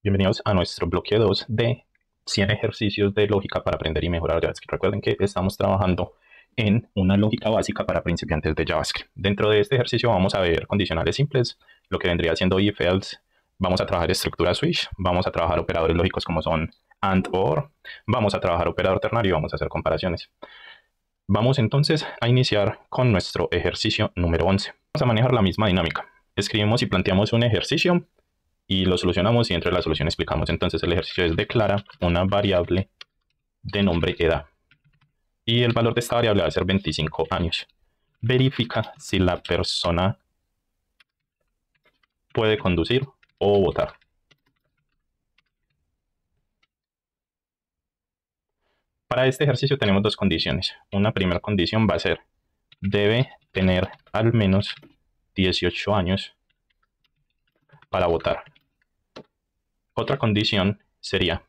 Bienvenidos a nuestro bloque 2 de 100 ejercicios de lógica para aprender y mejorar JavaScript. Recuerden que estamos trabajando en una lógica básica para principiantes de JavaScript. Dentro de este ejercicio vamos a ver condicionales simples, lo que vendría siendo if, else. Vamos a trabajar estructura switch, vamos a trabajar operadores lógicos como son AND, OR, vamos a trabajar operador ternario y vamos a hacer comparaciones. Vamos entonces a iniciar con nuestro ejercicio número 11. Vamos a manejar la misma dinámica. Escribimos y planteamos un ejercicio y lo solucionamos y entre la solución explicamos. Entonces el ejercicio es declara una variable de nombre edad. Y el valor de esta variable va a ser 25 años. Verifica si la persona puede conducir o votar. Para este ejercicio tenemos dos condiciones. Una primera condición va a ser debe tener al menos 18 años para votar. Otra condición sería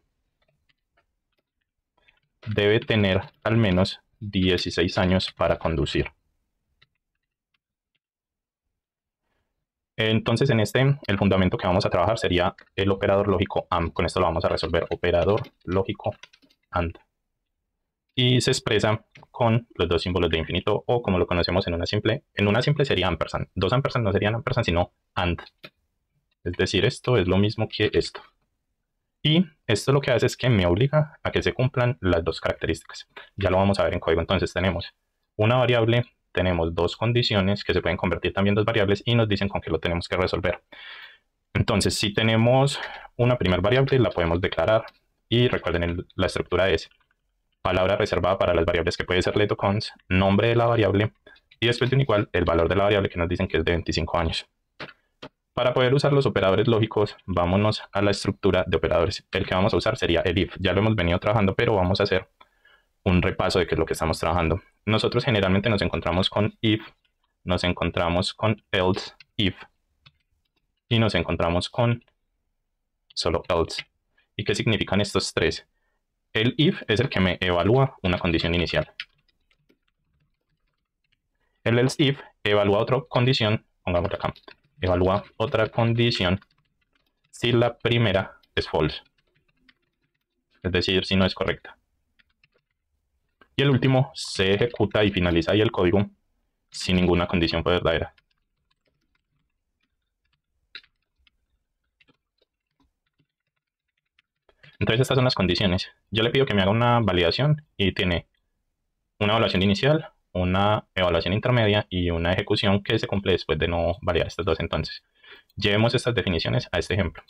debe tener al menos 16 años para conducir. Entonces en el fundamento que vamos a trabajar sería el operador lógico AND. Con esto lo vamos a resolver, operador lógico AND. Y se expresa con los dos símbolos de infinito o como lo conocemos en una simple. En una simple sería ampersand. Dos ampersand no serían ampersand sino AND. Es decir, esto es lo mismo que esto. Y esto lo que hace es que me obliga a que se cumplan las dos características. Ya lo vamos a ver en código. Entonces tenemos una variable, tenemos dos condiciones que se pueden convertir también en dos variables y nos dicen con qué lo tenemos que resolver. Entonces si tenemos una primera variable la podemos declarar y recuerden la estructura es palabra reservada para las variables que puede ser let o const, nombre de la variable y después de un igual el valor de la variable que nos dicen que es de 25 años. Para poder usar los operadores lógicos, vámonos a la estructura de operadores. El que vamos a usar sería el if. Ya lo hemos venido trabajando, pero vamos a hacer un repaso de qué es lo que estamos trabajando. Nosotros generalmente nos encontramos con if, nos encontramos con else, if, y nos encontramos con solo else. ¿Y qué significan estos tres? El if es el que me evalúa una condición inicial. El else if evalúa otra condición, pongámoslo acá, evalúa otra condición si la primera es false, es decir, si no es correcta. Y el último se ejecuta y finaliza ahí el código sin ninguna condición fue verdadera. Entonces estas son las condiciones. Yo le pido que me haga una validación y tiene una evaluación inicial, una evaluación intermedia y una ejecución que se cumple después de no validar estas dos. Entonces, llevemos estas definiciones a este ejemplo.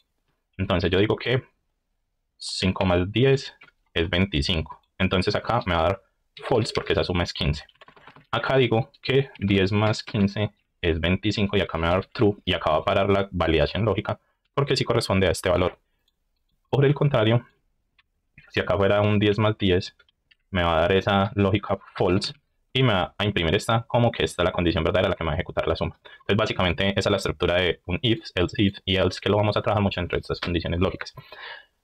Entonces yo digo que 5 más 10 es 25. Entonces acá me va a dar false porque esa suma es 15. Acá digo que 10 más 15 es 25 y acá me va a dar true y acá va a parar la validación lógica porque sí corresponde a este valor. Por el contrario, si acá fuera un 10 más 10, me va a dar esa lógica false y me va a imprimir esta como que esta es la condición verdadera la que me va a ejecutar la suma. Entonces básicamente esa es la estructura de un if, else if y else que lo vamos a trabajar mucho entre estas condiciones lógicas.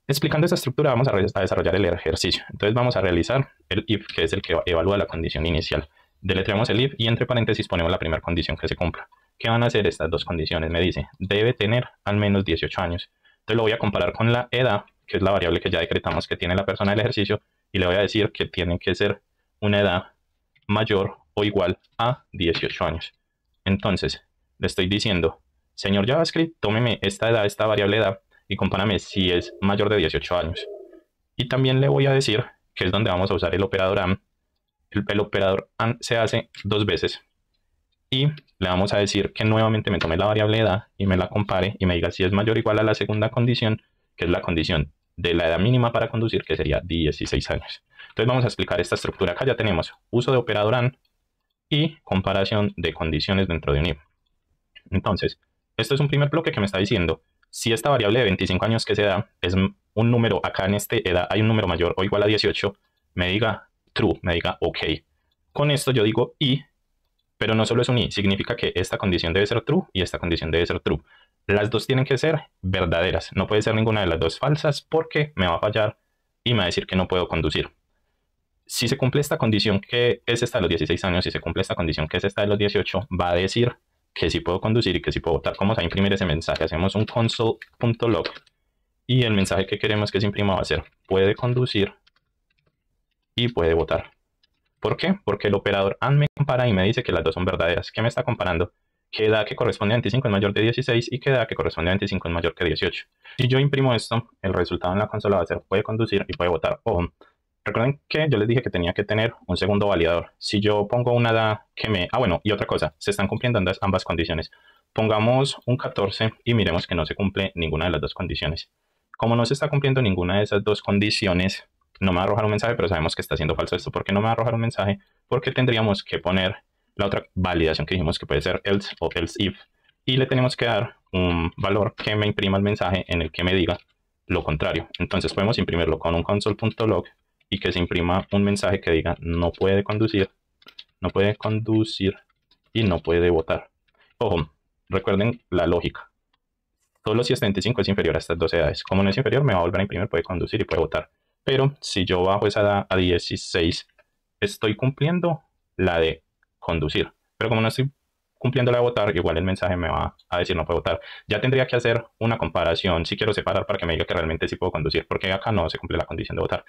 Explicando esta estructura vamos a desarrollar el ejercicio. Entonces vamos a realizar el if que es el que evalúa la condición inicial. Deletreamos el if y entre paréntesis ponemos la primera condición que se cumpla. ¿Qué van a hacer estas dos condiciones? Me dice, debe tener al menos 18 años. Entonces lo voy a comparar con la edad, que es la variable que ya decretamos que tiene la persona del ejercicio, y le voy a decir que tiene que ser una edad mayor o igual a 18 años. Entonces, le estoy diciendo, señor JavaScript, tómeme esta edad, esta variable edad, y compárame si es mayor de 18 años. Y también le voy a decir que es donde vamos a usar el operador AND. El operador AND se hace dos veces. Y le vamos a decir que nuevamente me tome la variable edad y me la compare y me diga si es mayor o igual a la segunda condición, que es la condición de la edad mínima para conducir, que sería 16 años. Entonces vamos a explicar esta estructura. Acá ya tenemos uso de operador AND y comparación de condiciones dentro de un if. Entonces, esto es un primer bloque que me está diciendo si esta variable de 25 años que se da es un número, acá en este edad hay un número mayor o igual a 18, me diga true, me diga ok. Con esto yo digo y, pero no solo es un y, significa que esta condición debe ser true y esta condición debe ser true. Las dos tienen que ser verdaderas, no puede ser ninguna de las dos falsas porque me va a fallar y me va a decir que no puedo conducir. Si se cumple esta condición que es esta de los 16 años, si se cumple esta condición que es esta de los 18, va a decir que sí puedo conducir y que sí puedo votar. ¿Cómo se va a imprimir ese mensaje? Hacemos un console.log Y el mensaje que queremos que se imprima va a ser puede conducir y puede votar. ¿Por qué? Porque el operador AND me compara y me dice que las dos son verdaderas. ¿Qué me está comparando? Que edad que corresponde a 25 es mayor de 16 y que edad que corresponde a 25 es mayor que 18. Si yo imprimo esto, el resultado en la consola va a ser puede conducir y puede votar. Ojo, recuerden que yo les dije que tenía que tener un segundo validador. Si yo pongo una edad que me... Ah, bueno, y otra cosa, se están cumpliendo ambas condiciones. Pongamos un 14 y miremos que no se cumple ninguna de las dos condiciones. Como no se está cumpliendo ninguna de esas dos condiciones, no me va a arrojar un mensaje, pero sabemos que está siendo falso esto. ¿Por qué no me va a arrojar un mensaje? Porque tendríamos que poner la otra validación que dijimos que puede ser else o else if, y le tenemos que dar un valor que me imprima el mensaje en el que me diga lo contrario. Entonces podemos imprimirlo con un console.log y que se imprima un mensaje que diga no puede conducir y no puede votar. Ojo, recuerden la lógica. Solo si este 25 es inferior a estas dos edades. Como no es inferior, me va a volver a imprimir puede conducir y puede votar. Pero si yo bajo esa edad a 16, estoy cumpliendo la de conducir. Pero como no estoy cumpliendo la de votar, igual el mensaje me va a decir no puede votar. Ya tendría que hacer una comparación si quiero separar para que me diga que realmente sí puedo conducir, porque acá no se cumple la condición de votar.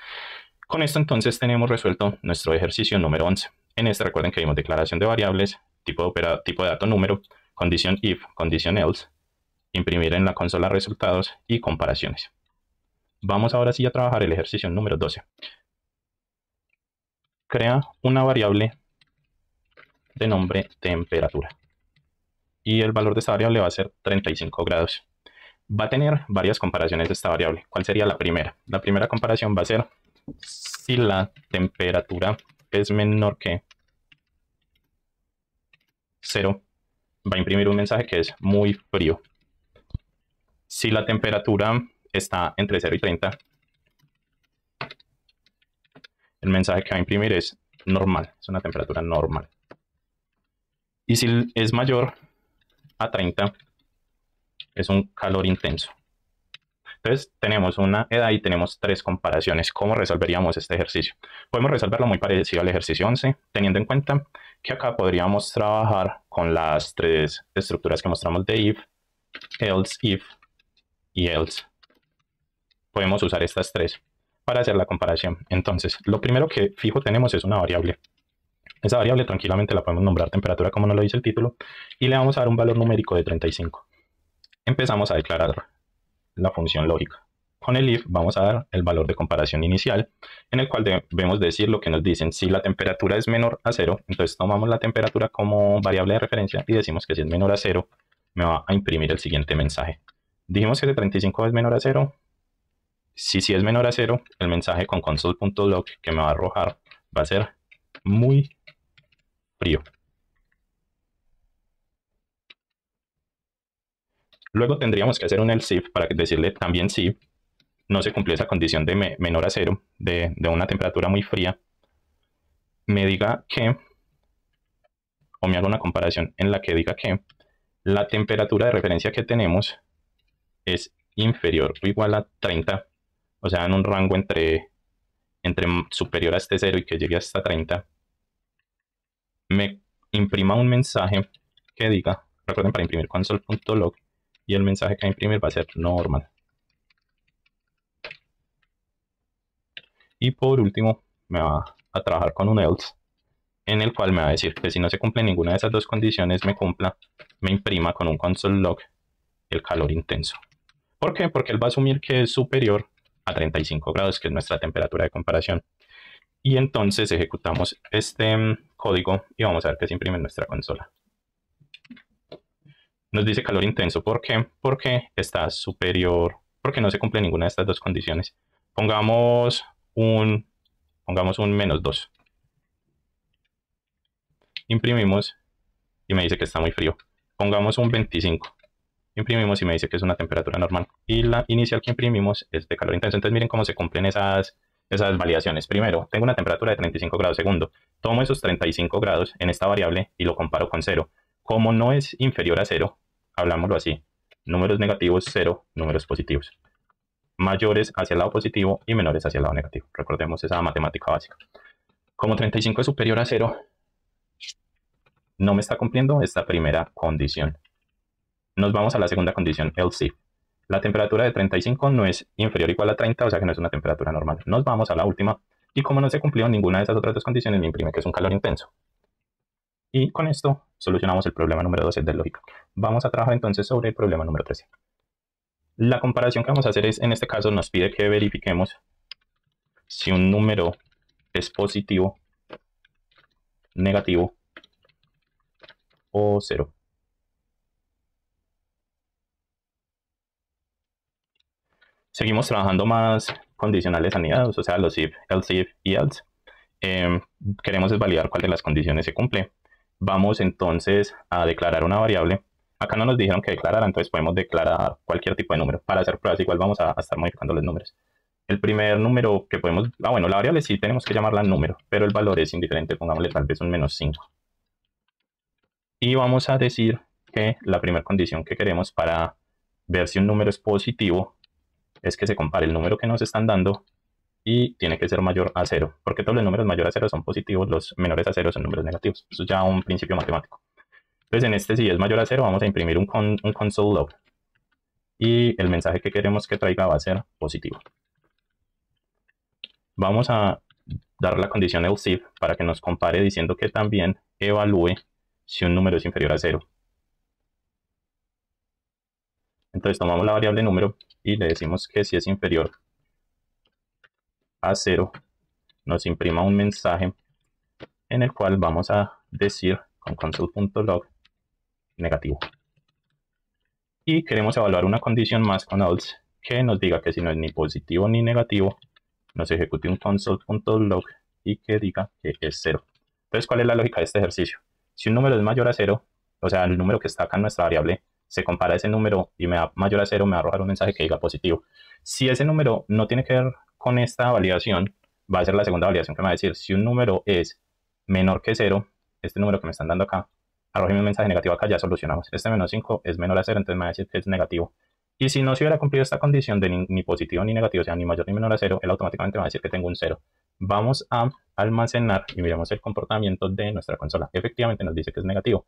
Con esto entonces tenemos resuelto nuestro ejercicio número 11. En este recuerden que vimos declaración de variables, tipo de dato número, condición if, condición else, imprimir en la consola resultados y comparaciones. Vamos ahora sí a trabajar el ejercicio número 12. Crea una variable de nombre temperatura. Y el valor de esta variable va a ser 35 grados. Va a tener varias comparaciones de esta variable. ¿Cuál sería la primera? La primera comparación va a ser si la temperatura es menor que 0, va a imprimir un mensaje que es muy frío. Si la temperatura está entre 0 y 30, el mensaje que va a imprimir es normal, es una temperatura normal. Y si es mayor a 30, es un calor intenso. Entonces tenemos una edad y tenemos tres comparaciones. ¿Cómo resolveríamos este ejercicio? Podemos resolverlo muy parecido al ejercicio 11, teniendo en cuenta que acá podríamos trabajar con las tres estructuras que mostramos de if, else, if y else. Podemos usar estas tres para hacer la comparación. Entonces, lo primero que fijo tenemos es una variable. Esa variable tranquilamente la podemos nombrar temperatura como nos lo dice el título y le vamos a dar un valor numérico de 35. Empezamos a declarar la función lógica. Con el if vamos a dar el valor de comparación inicial, en el cual debemos decir lo que nos dicen. Si la temperatura es menor a 0, entonces tomamos la temperatura como variable de referencia y decimos que si es menor a 0, me va a imprimir el siguiente mensaje. Dijimos que de 35 es menor a 0. Si es menor a 0, el mensaje con console.log que me va a arrojar va a ser muy frío. Luego tendríamos que hacer un else if para decirle también si no se cumplió esa condición de menor a 0, de una temperatura muy fría, me diga que, o me haga una comparación en la que diga que la temperatura de referencia que tenemos es inferior o igual a 30, o sea, en un rango entre superior a este 0 y que llegue hasta 30, me imprima un mensaje que diga, recuerden para imprimir console.log, y el mensaje que va a imprimir va a ser normal. Y por último, me va a trabajar con un else, en el cual me va a decir que si no se cumple ninguna de esas dos condiciones, me imprima con un console.log el calor intenso. ¿Por qué? Porque él va a asumir que es superior a 35 grados, que es nuestra temperatura de comparación. Y entonces ejecutamos este código y vamos a ver que se imprime en nuestra consola. Nos dice calor intenso. ¿Por qué? Porque está superior, porque no se cumple ninguna de estas dos condiciones. Pongamos un -2. Imprimimos y me dice que está muy frío. Pongamos un 25. Imprimimos y me dice que es una temperatura normal. Y la inicial que imprimimos es de calor intenso. Entonces miren cómo se cumplen esas validaciones. Primero, tengo una temperatura de 35 grados. Segundo, tomo esos 35 grados en esta variable y lo comparo con 0. Como no es inferior a 0, hablámoslo así. Números negativos, 0, números positivos. Mayores hacia el lado positivo y menores hacia el lado negativo. Recordemos esa matemática básica. Como 35 es superior a 0, no me está cumpliendo esta primera condición. Nos vamos a la segunda condición, else if. La temperatura de 35 no es inferior o igual a 30, o sea que no es una temperatura normal. Nos vamos a la última, y como no se cumplió ninguna de esas otras dos condiciones, me imprime que es un calor intenso. Y con esto solucionamos el problema número 12 de lógica. Vamos a trabajar entonces sobre el problema número 13. La comparación que vamos a hacer es, en este caso, nos pide que verifiquemos si un número es positivo, negativo o cero. Seguimos trabajando más condicionales anidados, o sea, los if, else if y else. Queremos es validar cuál de las condiciones se cumple. Vamos entonces a declarar una variable. Acá no nos dijeron que declarara, entonces podemos declarar cualquier tipo de número. Para hacer pruebas igual vamos a estar modificando los números. El primer número que podemos... bueno, la variable sí tenemos que llamarla número, pero el valor es indiferente, pongámosle tal vez un -5. Y vamos a decir que la primera condición que queremos para ver si un número es positivo es que se compare el número que nos están dando y tiene que ser mayor a 0, porque todos los números mayores a 0 son positivos, los menores a 0 son números negativos. Eso es ya un principio matemático. Entonces en este, si es mayor a 0, vamos a imprimir un console log y el mensaje que queremos que traiga va a ser positivo. Vamos a dar la condición else if para que nos compare diciendo que también evalúe si un número es inferior a 0. Entonces tomamos la variable número y le decimos que si es inferior a 0, nos imprima un mensaje en el cual vamos a decir con console.log negativo. Y queremos evaluar una condición más con else que nos diga que si no es ni positivo ni negativo, nos ejecute un console.log y que diga que es 0. Entonces, ¿cuál es la lógica de este ejercicio? Si un número es mayor a 0, o sea, el número que está acá en nuestra variable, se compara ese número y me da mayor a 0, me va a arrojar un mensaje que diga positivo. Si ese número no tiene que ver con esta validación, va a ser la segunda validación que me va a decir, si un número es menor que 0, este número que me están dando acá, arrójeme un mensaje negativo acá, ya solucionamos. Este -5 es menor a 0, entonces me va a decir que es negativo. Y si no se hubiera cumplido esta condición de ni positivo ni negativo, o sea, ni mayor ni menor a 0, él automáticamente me va a decir que tengo un 0. Vamos a almacenar y miremos el comportamiento de nuestra consola. Efectivamente nos dice que es negativo.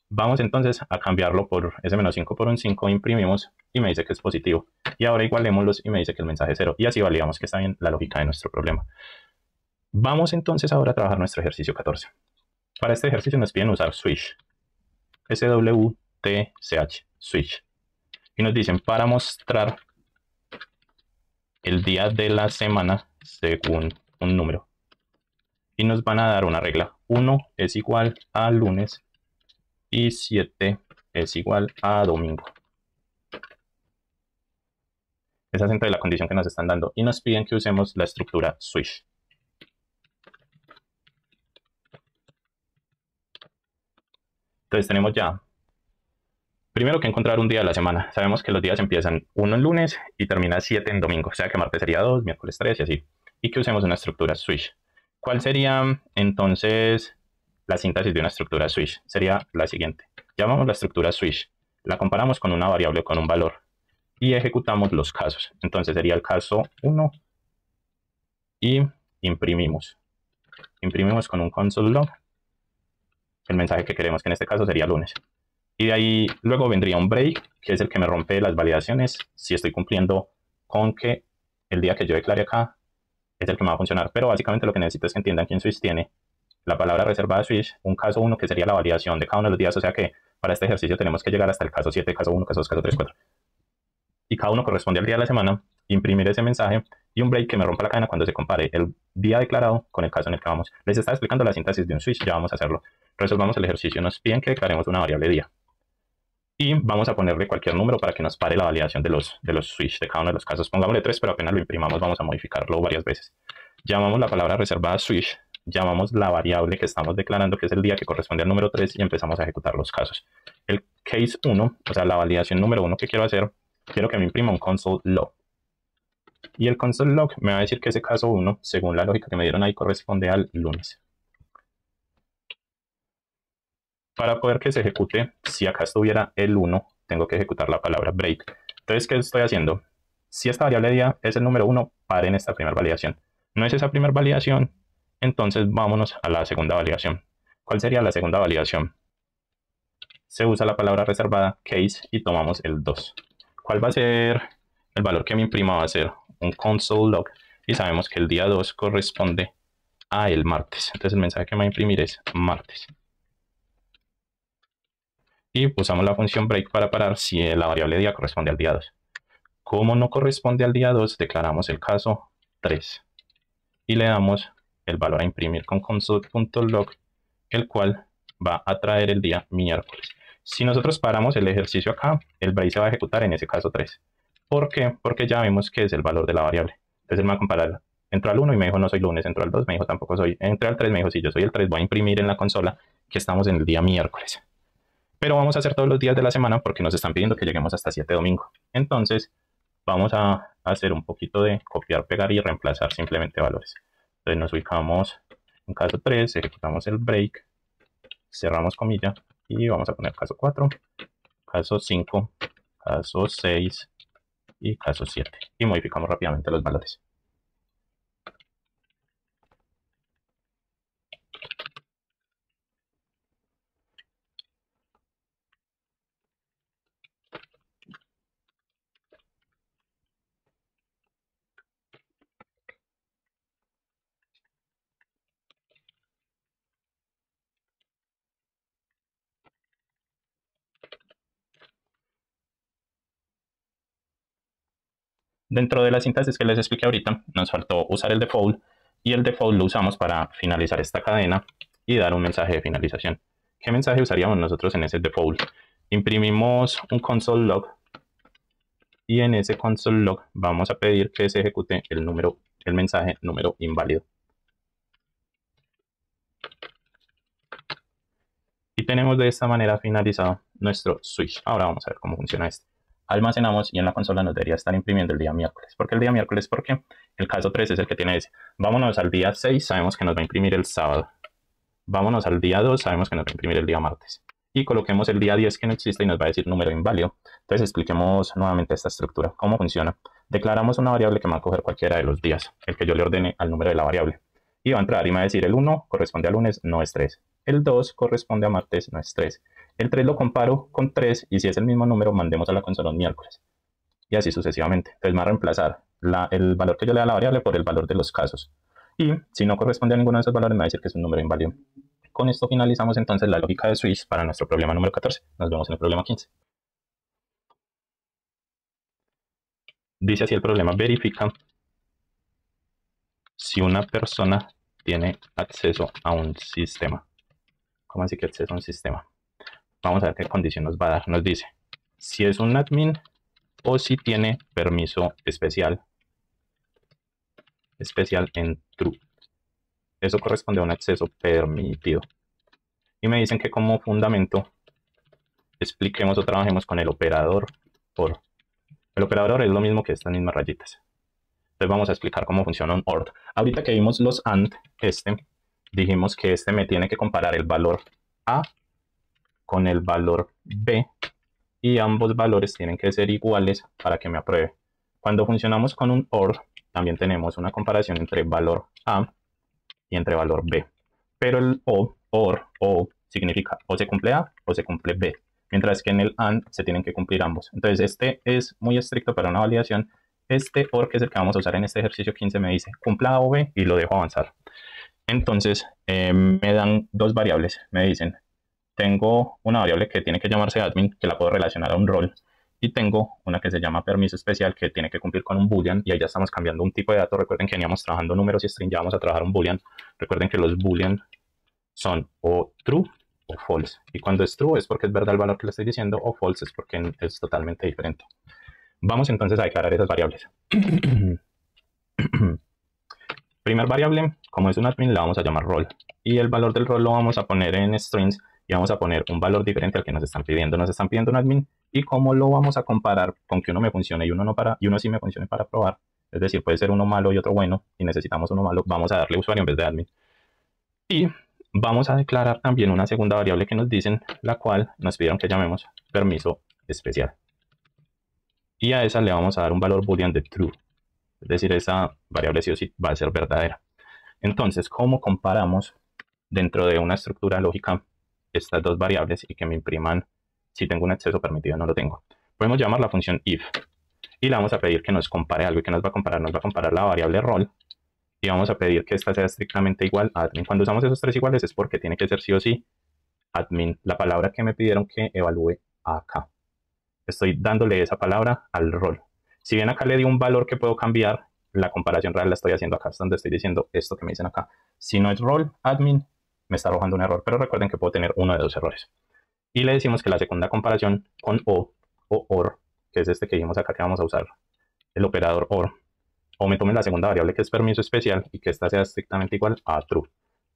Vamos entonces a cambiarlo por ese -5 por un 5, imprimimos y me dice que es positivo. Y ahora igualémoslos y me dice que el mensaje es 0. Y así validamos que está bien la lógica de nuestro problema. Vamos entonces ahora a trabajar nuestro ejercicio 14. Para este ejercicio nos piden usar switch. SWTCH, switch. Y nos dicen para mostrar el día de la semana según un número. Y nos van a dar una regla. 1 es igual a lunes y 7 es igual a domingo. Esa es entonces la condición que nos están dando. Y nos piden que usemos la estructura switch. Entonces tenemos ya, primero que encontrar un día de la semana. Sabemos que los días empiezan 1 en lunes y termina 7 en domingo. O sea que martes sería 2, miércoles 3 y así. Y que usemos una estructura switch. ¿Cuál sería entonces la síntesis de una estructura switch? Sería la siguiente. Llamamos la estructura switch. La comparamos con una variable con un valor. Y ejecutamos los casos. Entonces sería el caso 1 y imprimimos. Imprimimos con un console log el mensaje que queremos, que en este caso sería lunes. Y de ahí luego vendría un break, que es el que me rompe las validaciones si estoy cumpliendo con que el día que yo declare acá es el que me va a funcionar. Pero básicamente lo que necesito es que entiendan que en switch tiene la palabra reservada switch, un caso 1 que sería la validación de cada uno de los días. O sea que para este ejercicio tenemos que llegar hasta el caso 7, caso 1, caso 2, caso 3, 4. Y cada uno corresponde al día de la semana, imprimir ese mensaje y un break que me rompa la cadena cuando se compare el día declarado con el caso en el que vamos. Les estaba explicando la síntesis de un switch, ya vamos a hacerlo. Resolvamos el ejercicio. Nos piden que declaremos una variable día. Y vamos a ponerle cualquier número para que nos pare la validación de los switch de cada uno de los casos. Pongámosle 3, pero apenas lo imprimamos vamos a modificarlo varias veces. Llamamos la palabra reservada switch, llamamos la variable que estamos declarando, que es el día que corresponde al número 3, y empezamos a ejecutar los casos. El case 1, o sea, la validación número 1 que quiero hacer, quiero que me imprima un console log. Y el console log me va a decir que ese caso 1, según la lógica que me dieron ahí, corresponde al lunes. Para poder que se ejecute, si acá estuviera el 1, tengo que ejecutar la palabra break. Entonces, ¿qué estoy haciendo? Si esta variable día es el número 1, paren esta primera validación. No es esa primera validación, entonces vámonos a la segunda validación. ¿Cuál sería la segunda validación? Se usa la palabra reservada case y tomamos el 2. ¿Cuál va a ser el valor que me imprima? Va a ser un console log y sabemos que el día 2 corresponde a el martes. Entonces el mensaje que me va a imprimir es martes. Y usamos la función break para parar si la variable día corresponde al día 2. Como no corresponde al día 2, declaramos el caso 3 y le damos el valor a imprimir con console.log, el cual va a traer el día miércoles. Si nosotros paramos el ejercicio acá, el break se va a ejecutar en ese caso 3. ¿Por qué? Porque ya vimos que es el valor de la variable. Entonces él me va a comparar. Entró al 1 y me dijo no soy lunes, entró al 2 me dijo tampoco soy. Entré al 3 me dijo sí, yo soy el 3, voy a imprimir en la consola que estamos en el día miércoles. Pero vamos a hacer todos los días de la semana porque nos están pidiendo que lleguemos hasta 7 domingo. Entonces vamos a hacer un poquito de copiar, pegar y reemplazar simplemente valores. Entonces nos ubicamos en caso 3, ejecutamos el break, cerramos comilla y vamos a poner caso 4, caso 5, caso 6 y caso 7. Y modificamos rápidamente los valores. Dentro de la sintaxis que les expliqué ahorita, nos faltó usar el default, y el default lo usamos para finalizar esta cadena y dar un mensaje de finalización. ¿Qué mensaje usaríamos nosotros en ese default? Imprimimos un console log y en ese console log vamos a pedir que se ejecute el mensaje número inválido. Y tenemos de esta manera finalizado nuestro switch. Ahora vamos a ver cómo funciona esto. Almacenamos y en la consola nos debería estar imprimiendo el día miércoles. ¿Por qué el día miércoles? Porque el caso 3 es el que tiene ese. Vámonos al día 6, sabemos que nos va a imprimir el sábado. Vámonos al día 2, sabemos que nos va a imprimir el día martes. Y coloquemos el día 10 que no existe y nos va a decir número inválido. Entonces expliquemos nuevamente esta estructura. ¿Cómo funciona? Declaramos una variable que me va a coger cualquiera de los días, el que yo le ordene al número de la variable. Y va a entrar y me va a decir el 1 corresponde a lunes, no es 3. El 2 corresponde a martes, no es 3. El 3 lo comparo con 3 y si es el mismo número, mandemos a la consola un miércoles. Y así sucesivamente. Entonces me va a reemplazar el valor que yo le da a la variable por el valor de los casos. Y si no corresponde a ninguno de esos valores, me va a decir que es un número inválido. Con esto finalizamos entonces la lógica de switch para nuestro problema número 14. Nos vemos en el problema 15. Dice así el problema: verifica si una persona tiene acceso a un sistema. ¿Cómo así que acceso a un sistema? Vamos a ver qué condición nos va a dar. Nos dice si es un admin o si tiene permiso especial en true. Eso corresponde a un acceso permitido. Y me dicen que como fundamento expliquemos o trabajemos con el operador OR. El operador OR es lo mismo que estas mismas rayitas. Entonces vamos a explicar cómo funciona un OR. Ahorita que vimos los AND, dijimos que me tiene que comparar el valor A con el valor B y ambos valores tienen que ser iguales para que me apruebe. Cuando funcionamos con un OR, también tenemos una comparación entre valor A y entre valor B. Pero el OR significa o se cumple A o se cumple B, mientras que en el AND se tienen que cumplir ambos. Entonces este es muy estricto para una validación. Este OR, que es el que vamos a usar en este ejercicio 15, me dice cumpla A o B y lo dejo avanzar. Entonces me dan dos variables. Me dicen, tengo una variable que tiene que llamarse admin, que la puedo relacionar a un rol, y tengo una que se llama permiso especial, que tiene que cumplir con un boolean, y ahí ya estamos cambiando un tipo de dato. Recuerden que veníamos trabajando números y string, ya vamos a trabajar un boolean. Recuerden que los boolean son o true o false, y cuando es true es porque es verdad el valor que le estoy diciendo, o false es porque es totalmente diferente. Vamos entonces a declarar esas variables. Primer variable, como es un admin, la vamos a llamar role, y el valor del role lo vamos a poner en strings, y vamos a poner un valor diferente al que nos están pidiendo. Nos están pidiendo un admin, y cómo lo vamos a comparar con que uno me funcione y uno no y uno sí me funcione para probar. Es decir, puede ser uno malo y otro bueno, y necesitamos uno malo, vamos a darle usuario en vez de admin. Y vamos a declarar también una segunda variable que nos dicen, la cual nos pidieron que llamemos permiso especial. Y a esa le vamos a dar un valor boolean de true. Es decir, esa variable sí o sí va a ser verdadera. Entonces, ¿cómo comparamos dentro de una estructura lógica estas dos variables y que me impriman si tengo un acceso permitido o no lo tengo? podemos llamar la función if y le vamos a pedir que nos compare algo. ¿Y que nos va a comparar? Nos va a comparar la variable rol y vamos a pedir que esta sea estrictamente igual a admin. Cuando usamos esos tres iguales es porque tiene que ser sí o sí admin, la palabra que me pidieron que evalúe acá. Estoy dándole esa palabra al rol. Si bien acá le di un valor que puedo cambiar, la comparación real la estoy haciendo acá, es donde estoy diciendo esto que me dicen acá. Si no es rol admin, me está arrojando un error, pero recuerden que puedo tener uno de dos errores. Y le decimos que la segunda comparación con o or, que es este que dijimos acá que vamos a usar, el operador or, o me tome la segunda variable que es permiso especial y que esta sea estrictamente igual a true.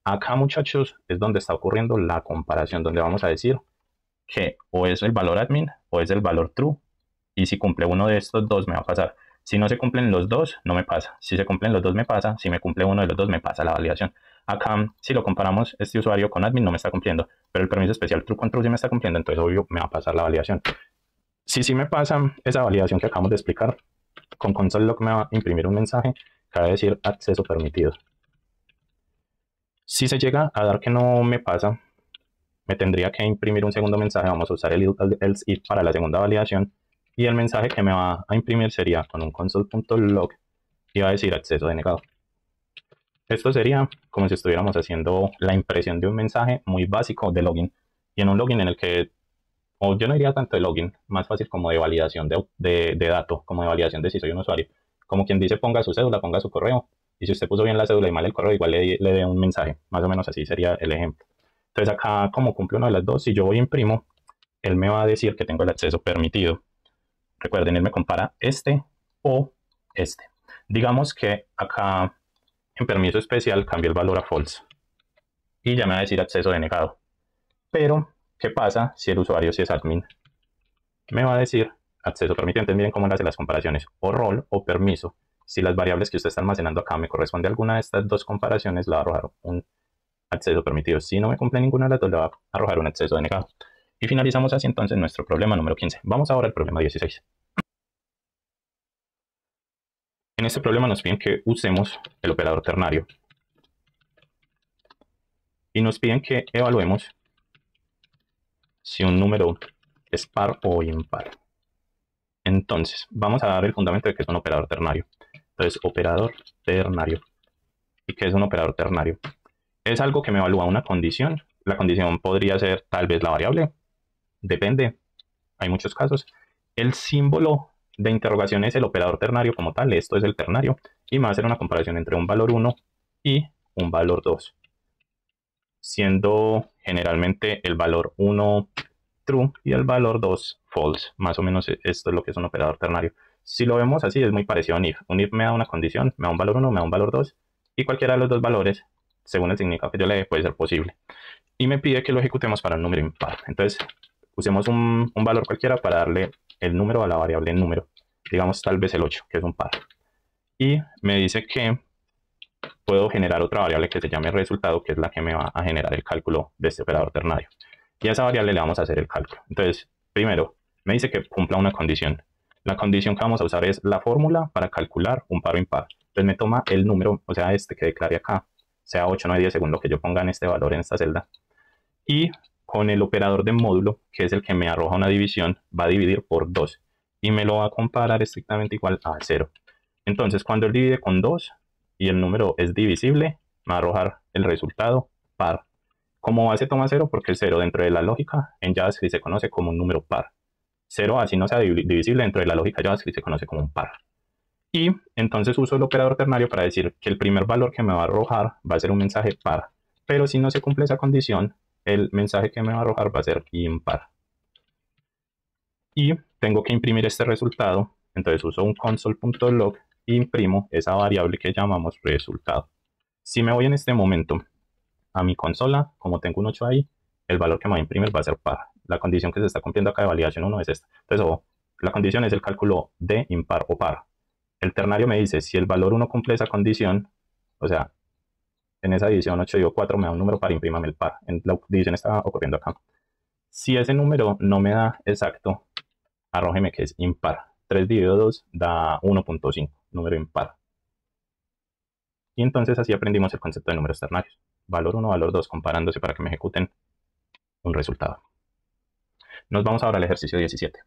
Acá, muchachos, es donde está ocurriendo la comparación, donde vamos a decir que o es el valor admin o es el valor true, y si cumple uno de estos dos me va a pasar. Si no se cumplen los dos, no me pasa. Si se cumplen los dos, me pasa. Si me cumple uno de los dos, me pasa la validación. Acá, si lo comparamos, este usuario con admin no me está cumpliendo, pero el permiso especial true con true sí me está cumpliendo, entonces obvio me va a pasar la validación. Si sí me pasa esa validación que acabamos de explicar, con console.log me va a imprimir un mensaje que va a decir acceso permitido. Si se llega a dar que no me pasa, me tendría que imprimir un segundo mensaje. Vamos a usar el else if para la segunda validación. Y el mensaje que me va a imprimir sería con un console.log y va a decir acceso denegado. Esto sería como si estuviéramos haciendo la impresión de un mensaje muy básico de login. Y en un login en el que, o yo no diría tanto de login, más fácil como de validación de dato, como de validación de si soy un usuario. Como quien dice ponga su cédula, ponga su correo. Y si usted puso bien la cédula y mal el correo, igual le dé un mensaje. Más o menos así sería el ejemplo. Entonces acá, como cumple una de las dos, si yo voy a imprimo, él me va a decir que tengo el acceso permitido. Recuerden, él me compara este o este. Digamos que acá en permiso especial cambio el valor a false y ya me va a decir acceso denegado. Pero, ¿qué pasa si el usuario, si es admin? Me va a decir acceso permitido. Entonces miren cómo le hace las comparaciones, o rol o permiso. Si las variables que usted está almacenando acá me corresponde a alguna de estas dos comparaciones, le va a arrojar un acceso permitido. Si no me cumple ninguna de las dos, le va a arrojar un acceso denegado. Y finalizamos así entonces nuestro problema número 15. Vamos ahora al problema 16. En este problema nos piden que usemos el operador ternario. Y nos piden que evaluemos si un número es par o impar. Entonces, vamos a dar el fundamento de que es un operador ternario. Entonces, operador ternario. ¿Y qué es un operador ternario? Es algo que me evalúa una condición. La condición podría ser tal vez la variable. Depende. Hay muchos casos. El símbolo de interrogación es el operador ternario como tal. Esto es el ternario. Y me va a hacer una comparación entre un valor 1 y un valor 2. Siendo generalmente el valor 1 true y el valor 2 false. Más o menos esto es lo que es un operador ternario. Si lo vemos así, es muy parecido a un if. Un if me da una condición, me da un valor 1, me da un valor 2, y cualquiera de los dos valores, según el significado que yo le dé, puede ser posible. Y me pide que lo ejecutemos para un número impar. Entonces, usemos un valor cualquiera para darle el número a la variable número. Digamos tal vez el 8, que es un par. Y me dice que puedo generar otra variable que se llame resultado, que es la que me va a generar el cálculo de este operador ternario. Y a esa variable le vamos a hacer el cálculo. Entonces, primero, me dice que cumpla una condición. La condición que vamos a usar es la fórmula para calcular un par o impar. Entonces me toma el número, o sea, este que declaré acá, sea 8, 9, 10 según lo que yo ponga en este valor en esta celda. Y con el operador de módulo, que es el que me arroja una división, va a dividir por 2. Y me lo va a comparar estrictamente igual a 0. Entonces, cuando él divide con 2 y el número es divisible, me va a arrojar el resultado par. Como base toma 0 porque el 0 dentro de la lógica en JavaScript se conoce como un número par. 0 así no sea divisible dentro de la lógica JavaScript se conoce como un par. Y entonces uso el operador ternario para decir que el primer valor que me va a arrojar va a ser un mensaje par. Pero si no se cumple esa condición, el mensaje que me va a arrojar va a ser impar. Y tengo que imprimir este resultado. Entonces uso un console.log e imprimo esa variable que llamamos resultado. Si me voy en este momento a mi consola, como tengo un 8 ahí, el valor que me va a imprimir va a ser par. La condición que se está cumpliendo acá de validación 1 es esta. Entonces, la condición es el cálculo de impar o par. El ternario me dice, si el valor 1 cumple esa condición, o sea, en esa división 8 dividido 4 me da un número par, imprímame el par. La división está ocurriendo acá. Si ese número no me da exacto, arrójeme que es impar. 3 dividido 2 da 1.5, número impar. Y entonces así aprendimos el concepto de números ternarios. Valor 1, valor 2, comparándose para que me ejecuten un resultado. Nos vamos ahora al ejercicio 17.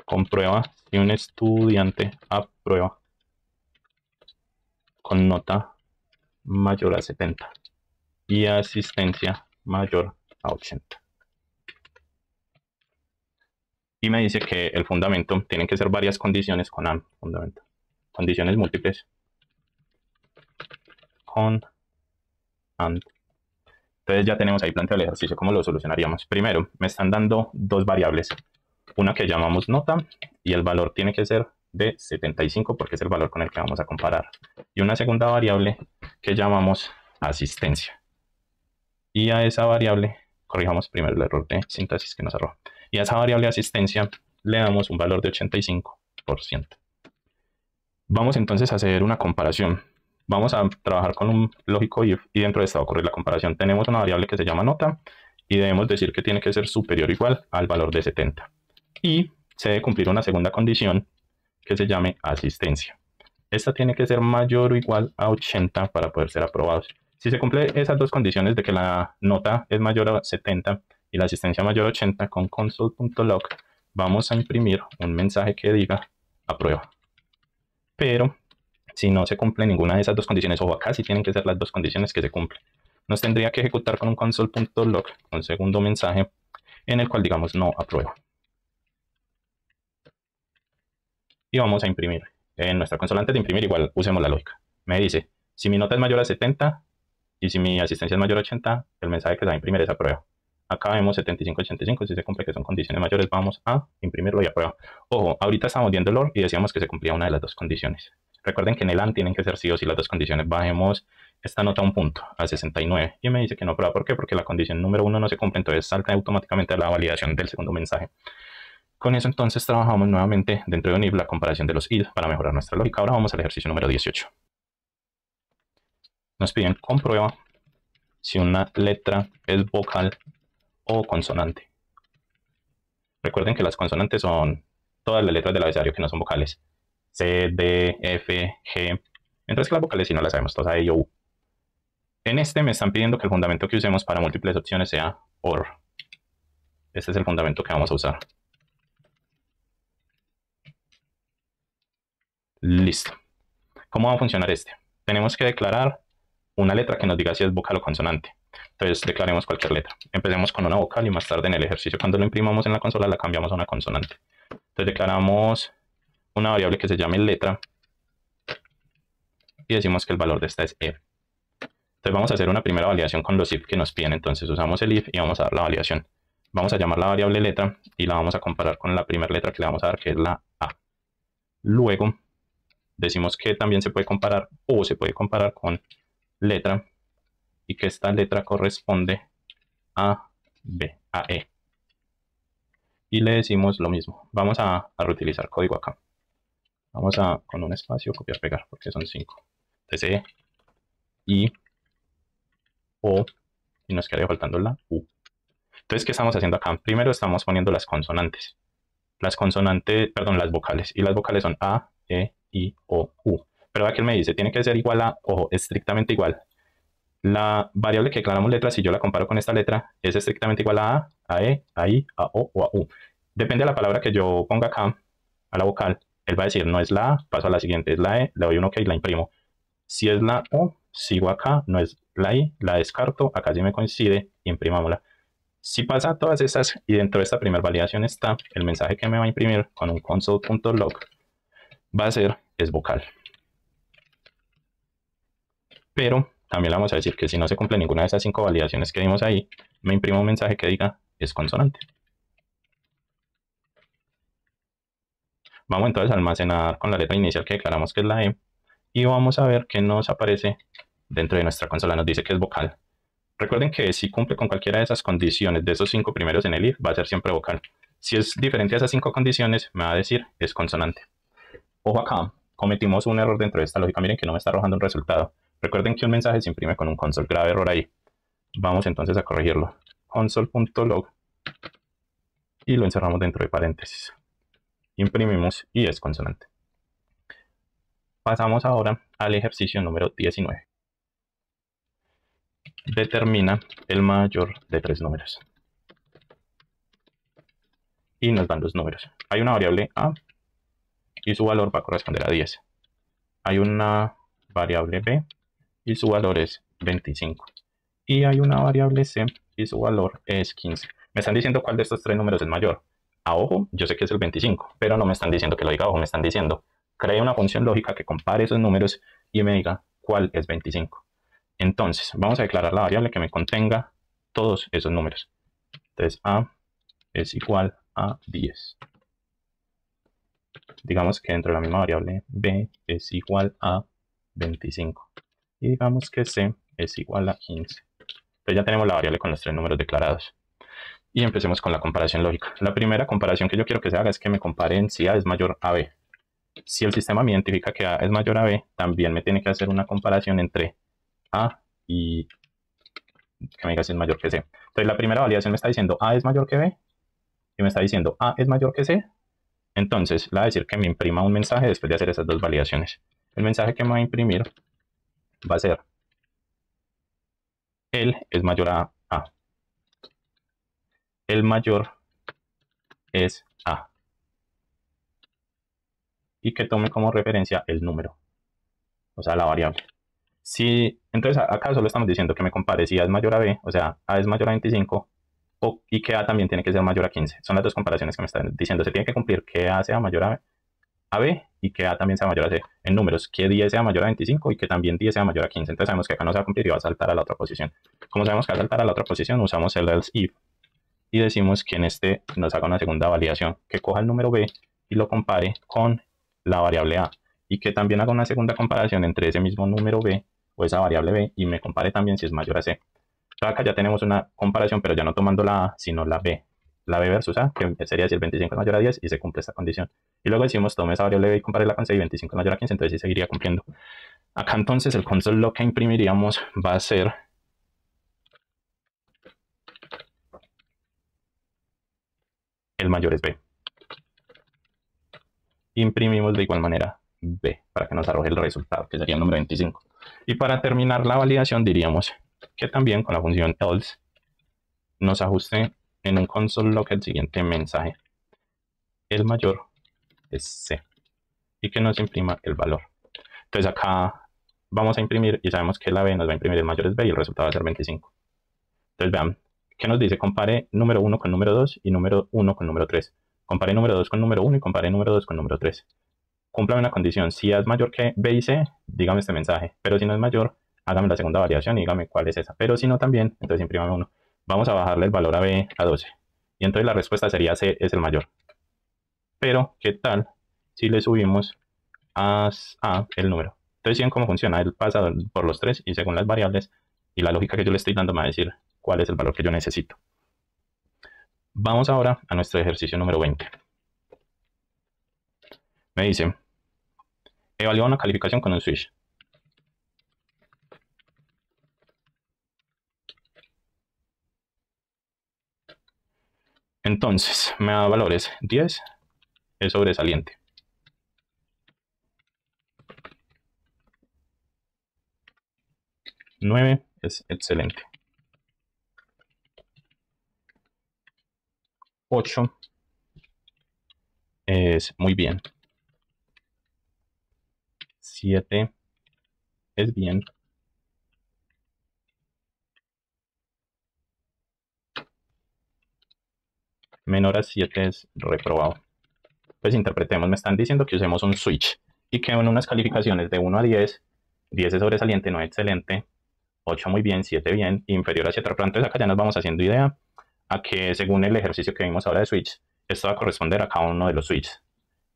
comprueba si un estudiante aprueba con nota mayor a 70 y asistencia mayor a 80. Y me dice que el fundamento tienen que ser varias condiciones con AND, fundamento. Condiciones múltiples con AND. Entonces ya tenemos ahí planteado el ejercicio. ¿Cómo lo solucionaríamos? Primero, me están dando dos variables. Una que llamamos nota y el valor tiene que ser de 75 porque es el valor con el que vamos a comparar. Y una segunda variable que llamamos asistencia. Y a esa variable, corrijamos primero el error de sintaxis que nos arroja. Y a esa variable asistencia le damos un valor de 85%. Vamos entonces a hacer una comparación. Vamos a trabajar con un lógico if y dentro de esta va a ocurrir la comparación. Tenemos una variable que se llama nota y debemos decir que tiene que ser superior o igual al valor de 70. Y se debe cumplir una segunda condición que se llame asistencia. Esta tiene que ser mayor o igual a 80 para poder ser aprobados. Si se cumple esas dos condiciones de que la nota es mayor a 70 y la asistencia mayor a 80, con console.log vamos a imprimir un mensaje que diga aprueba. Pero si no se cumple ninguna de esas dos condiciones, o acá sí tienen que ser las dos condiciones que se cumplen, nos tendría que ejecutar con un console.log un segundo mensaje en el cual digamos no aprueba. Y vamos a imprimir. En nuestra consola, antes de imprimir, igual usemos la lógica. Me dice, si mi nota es mayor a 70 y si mi asistencia es mayor a 80, el mensaje que se va a imprimir es aprueba. Acá vemos 75-85, si se cumple que son condiciones mayores, vamos a imprimirlo y aprueba. Ojo, ahorita estamos viendo el OR y decíamos que se cumplía una de las dos condiciones. Recuerden que en el AND tienen que ser sí o sí las dos condiciones. Bajemos esta nota a un punto, a 69. Y me dice que no aprueba. ¿Por qué? Porque la condición número 1 no se cumple, entonces salta automáticamente a la validación del segundo mensaje. Con eso entonces trabajamos nuevamente dentro de UNIF la comparación de los ID para mejorar nuestra lógica. Ahora vamos al ejercicio número 18. Nos piden comprueba si una letra es vocal o consonante. Recuerden que las consonantes son todas las letras del abecedario que no son vocales. C, D, F, G. Mientras que las vocales sí no las sabemos, todas A, E, I, O, U. En este me están pidiendo que el fundamento que usemos para múltiples opciones sea OR. Este es el fundamento que vamos a usar. Listo. ¿Cómo va a funcionar este? Tenemos que declarar una letra que nos diga si es vocal o consonante. Entonces declaremos cualquier letra. Empecemos con una vocal y más tarde en el ejercicio cuando lo imprimamos en la consola la cambiamos a una consonante. Entonces declaramos una variable que se llame letra y decimos que el valor de esta es E. Entonces vamos a hacer una primera validación con los if que nos piden. Entonces usamos el if y vamos a dar la validación. Vamos a llamar la variable letra y la vamos a comparar con la primera letra que le vamos a dar, que es la A. Luego decimos que también se puede comparar o se puede comparar con letra y que esta letra corresponde a B, a E. Y le decimos lo mismo. Vamos a reutilizar código acá. Vamos a, con un espacio, copiar, pegar, porque son 5. Entonces E, I, O, y nos quedaría faltando la U. Entonces, ¿qué estamos haciendo acá? Primero estamos poniendo las consonantes. Las consonantes, perdón, las vocales. Y las vocales son A, E, I, O, U. Pero aquí él me dice, tiene que ser igual a, ojo, estrictamente igual. La variable que declaramos letra, si yo la comparo con esta letra, es estrictamente igual a E, a I, a O o a U. Depende de la palabra que yo ponga acá, a la vocal, él va a decir, no es la A, paso a la siguiente, es la E, le doy un OK y la imprimo. Si es la O, sigo acá, no es la I, la descarto, acá sí me coincide, imprimámosla. Si pasa todas esas y dentro de esta primera validación está el mensaje que me va a imprimir con un console.log, va a ser es vocal. Pero también le vamos a decir que si no se cumple ninguna de esas 5 validaciones que dimos ahí, me imprimo un mensaje que diga es consonante. Vamos entonces a almacenar con la letra inicial que declaramos que es la E y vamos a ver qué nos aparece dentro de nuestra consola. Nos dice que es vocal. Recuerden que si cumple con cualquiera de esas condiciones de esos 5 primeros en el if, va a ser siempre vocal. Si es diferente a esas 5 condiciones, me va a decir es consonante. Ojo acá, cometimos un error dentro de esta lógica. Miren que no me está arrojando un resultado. Recuerden que un mensaje se imprime con un console. Grave error ahí. Vamos entonces a corregirlo. Console.log y lo encerramos dentro de paréntesis. Imprimimos y es consonante. Pasamos ahora al ejercicio número 19. Determina el mayor de 3 números. y nos dan los números. Hay una variable A y su valor va a corresponder a 10. Hay una variable B y su valor es 25. Y hay una variable C y su valor es 15. Me están diciendo cuál de estos tres números es mayor. A ojo, yo sé que es el 25, pero no me están diciendo que lo diga a ojo, me están diciendo, cree una función lógica que compare esos números y me diga cuál es 25. Entonces, vamos a declarar la variable que me contenga todos esos números. Entonces, A es igual a 10. Digamos que dentro de la misma variable B es igual a 25. Y digamos que C es igual a 15. Entonces ya tenemos la variable con los tres números declarados. Y empecemos con la comparación lógica. La primera comparación que yo quiero que se haga es que me comparen si A es mayor a B. Si el sistema me identifica que A es mayor a B, también me tiene que hacer una comparación entre A y que me diga si es mayor que C. Entonces la primera validación me está diciendo A es mayor que B y me está diciendo A es mayor que C. Entonces le va a decir que me imprima un mensaje después de hacer esas dos validaciones. El mensaje que me va a imprimir va a ser él es mayor a A. El mayor es A. Y que tome como referencia el número, o sea, la variable. Si, entonces acá solo estamos diciendo que me compare si A es mayor a B, o sea, A es mayor a 25, y que A también tiene que ser mayor a 15. Son las dos comparaciones que me están diciendo. Se tiene que cumplir que A sea mayor a B y que A también sea mayor a C. En números, que 10 sea mayor a 25 y que también 10 sea mayor a 15. Entonces sabemos que acá no se va a cumplir y va a saltar a la otra posición. Como sabemos que va a saltar a la otra posición, usamos el else if y decimos que en este nos haga una segunda validación, que coja el número B y lo compare con la variable A y que también haga una segunda comparación entre ese mismo número B o esa variable B y me compare también si es mayor a C. Entonces acá ya tenemos una comparación, pero ya no tomando la A, sino la B. La B versus A, que sería si el 25 es mayor a 10 y se cumple esta condición. Y luego decimos, tome esa variable B y compárela con C y 25 es mayor a 15, entonces sí seguiría cumpliendo. Acá entonces el console lo que imprimiríamos va a ser el mayor es B. Imprimimos de igual manera B para que nos arroje el resultado, que sería el número 25. Y para terminar la validación diríamos que también con la función else nos ajuste en un console log el siguiente mensaje. El mayor es C. Y que nos imprima el valor. Entonces acá vamos a imprimir y sabemos que la B nos va a imprimir el mayor es B y el resultado va a ser 25. Entonces vean, ¿qué nos dice? Compare número 1 con número 2 y número 1 con número 3. Compare número 2 con número 1 y compare número 2 con número 3. Cúmplame una condición. Si A es mayor que B y C, dígame este mensaje. Pero si no es mayor, hágame la segunda variación y dígame cuál es esa. Pero si no también, entonces imprímame uno. Vamos a bajarle el valor a B a 12. Y entonces la respuesta sería C es el mayor. Pero, ¿qué tal si le subimos a el número? Entonces, ¿sí cómo funciona? Él pasa por los tres y según las variables y la lógica que yo le estoy dando me va a decir cuál es el valor que yo necesito. Vamos ahora a nuestro ejercicio número 20. Me dice, evalúa una calificación con un switch. Entonces, me da valores 10 es sobresaliente. 9 es excelente. 8 es muy bien. 7 es bien. 7 es reprobado. Pues interpretemos, me están diciendo que usemos un switch y que en unas calificaciones de 1 a 10, 10 es sobresaliente, 9 excelente, 8 muy bien, 7 bien, inferior a 7 reprobado. Entonces acá ya nos vamos haciendo idea a que según el ejercicio que vimos ahora de switch, esto va a corresponder a cada uno de los switches.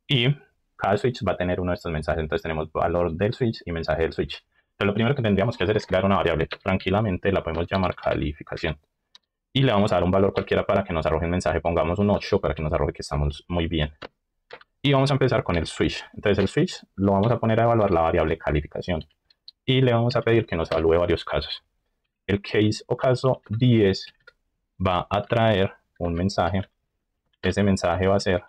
Y cada switch va a tener uno de estos mensajes. Entonces tenemos valor del switch y mensaje del switch. Entonces lo primero que tendríamos que hacer es crear una variable. Tranquilamente la podemos llamar calificación. Y le vamos a dar un valor cualquiera para que nos arroje un mensaje. Pongamos un 8 para que nos arroje que estamos muy bien. Y vamos a empezar con el switch. Entonces el switch lo vamos a poner a evaluar la variable calificación. Y le vamos a pedir que nos evalúe varios casos. El case o caso 10 va a traer un mensaje. Ese mensaje va a ser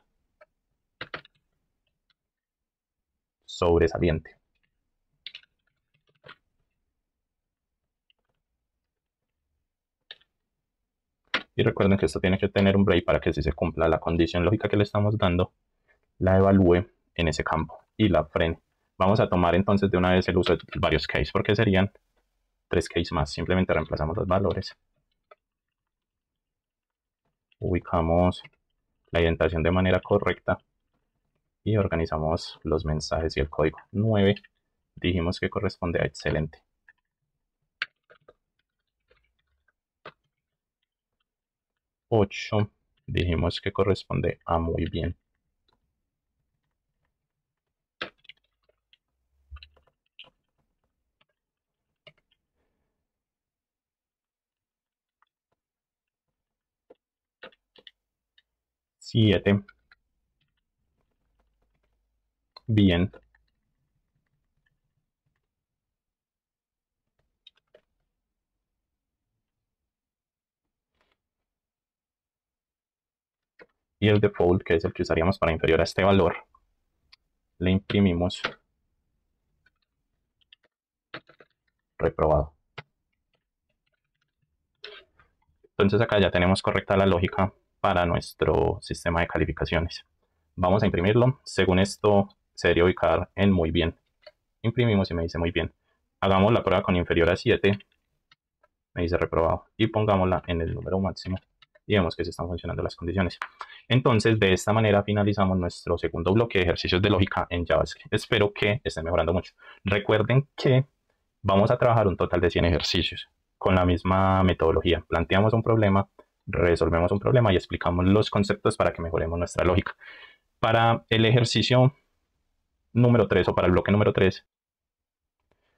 sobresaliente. Y recuerden que esto tiene que tener un break para que si se cumpla la condición lógica que le estamos dando, la evalúe en ese campo y la frene. Vamos a tomar entonces de una vez el uso de varios keys, porque serían 3 keys más. Simplemente reemplazamos los valores. Ubicamos la indentación de manera correcta y organizamos los mensajes y el código. 9 dijimos que corresponde a excelente. 8 dijimos que corresponde a muy bien. 7 bien. 'Y el default, que es el que usaríamos para inferior a este valor, le imprimimos reprobado. Entonces acá ya tenemos correcta la lógica para nuestro sistema de calificaciones. Vamos a imprimirlo. Según esto se debería ubicar en muy bien. Imprimimos y me dice muy bien. Hagamos la prueba con inferior a 7. Me dice reprobado. Y pongámosla en el número máximo. Y vemos que se están funcionando las condiciones. Entonces, de esta manera finalizamos nuestro segundo bloque de ejercicios de lógica en JavaScript. Espero que estén mejorando mucho. Recuerden que vamos a trabajar un total de 100 ejercicios con la misma metodología. Planteamos un problema, resolvemos un problema y explicamos los conceptos para que mejoremos nuestra lógica. Para el ejercicio número 3 o para el bloque número 3,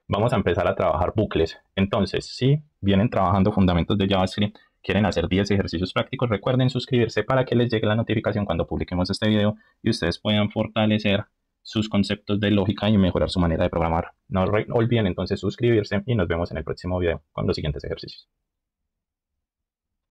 vamos a empezar a trabajar bucles. Entonces, si vienen trabajando fundamentos de JavaScript, quieren hacer 10 ejercicios prácticos, recuerden suscribirse para que les llegue la notificación cuando publiquemos este video y ustedes puedan fortalecer sus conceptos de lógica y mejorar su manera de programar. No olviden entonces suscribirse y nos vemos en el próximo video con los siguientes ejercicios.